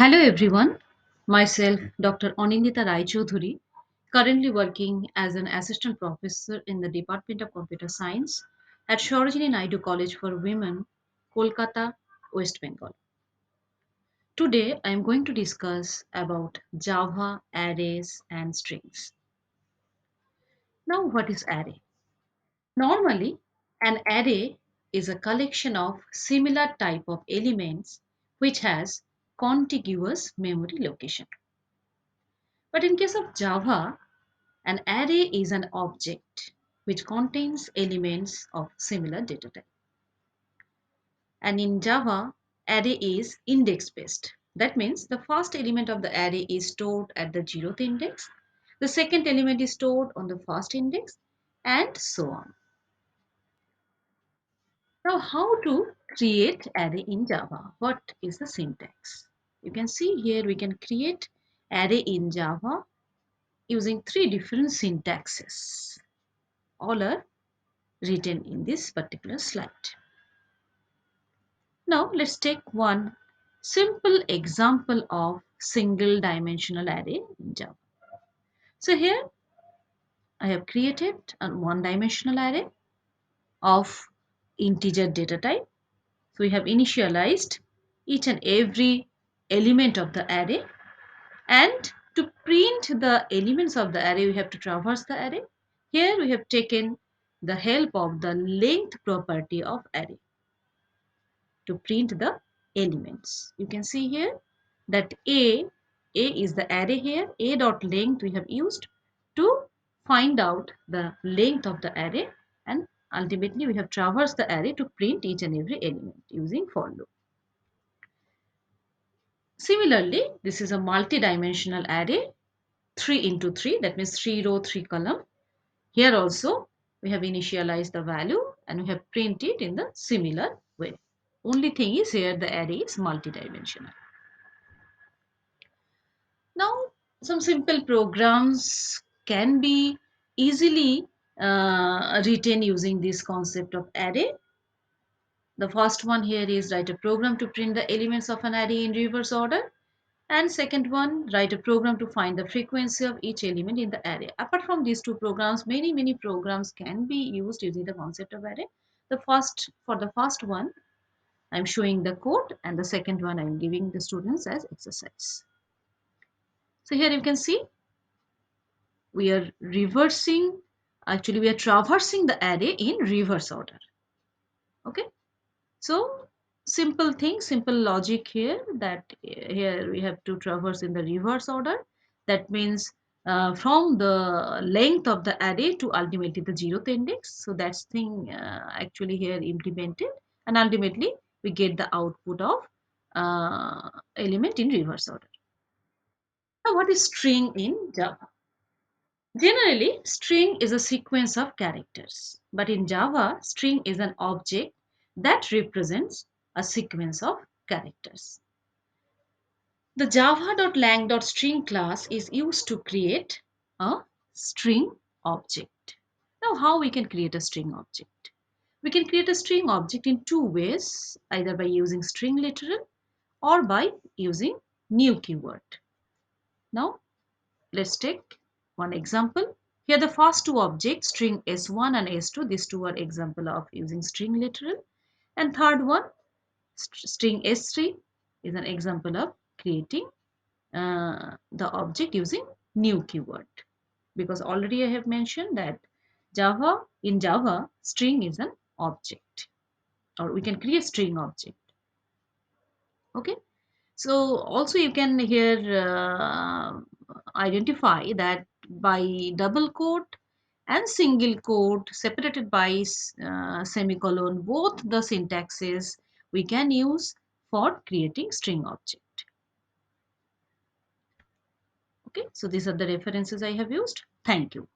Hello everyone, myself Dr. Anindita Rai Choudhury, currently working as an assistant professor in the Department of Computer Science at Sarojini Naidu College for Women, Kolkata, West Bengal. Today I am going to discuss about Java arrays and strings. Now what is array? Normally an array is a collection of similar type of elements which has contiguous memory location. But in case of Java, an array is an object which contains elements of similar data type. And in Java, array is index based. That means the first element of the array is stored at the 0th index, the second element is stored on the first index, and so on. Now, how to create array in Java? What is the syntax? You can see here we can create array in Java using three different syntaxes. All are written in this particular slide. Now let's take one simple example of single dimensional array in Java. So here I have created a one dimensional array of integer data type. So we have initialized each and every element of the array, and to print the elements of the array we have to traverse the array. Here we have taken the help of the length property of array to print the elements. You can see here that A is the array here, A dot length we have used to find out the length of the array, and ultimately we have traversed the array to print each and every element using for loop. Similarly, this is a multi-dimensional array 3 into 3, that means 3 row 3 column. Here also we have initialized the value and we have printed it in the similar way. Only thing is here the array is multi-dimensional. Now some simple programs can be easily written using this concept of array. The first one here is write a program to print the elements of an array in reverse order. And second one, write a program to find the frequency of each element in the array. Apart from these two programs, many programs can be used using the concept of array. For the first one, I'm showing the code, and the second one I'm giving the students as exercise. So here you can see we are reversing, actually we are traversing the array in reverse order. Okay. So simple thing, simple logic here, that here we have to traverse in the reverse order. That means from the length of the array to ultimately the 0th index. So that's thing actually here implemented, and ultimately we get the output of element in reverse order. Now what is string in Java? Generally, string is a sequence of characters, but in Java, string is an object that represents a sequence of characters. The java.lang.string class is used to create a string object. Now, how we can create a string object? We can create a string object in two ways, either by using string literal or by using new keyword. Now, let's take one example. Here the first two objects, string S1 and S2, these two are example of using string literal. And third one, string S3 is an example of creating the object using new keyword. Because already I have mentioned that in Java, string is an object, or we can create string object. Okay. So also you can here identify that by double quote and single quote separated by semicolon, both the syntaxes we can use for creating string object. Okay, so these are the references I have used. Thank you.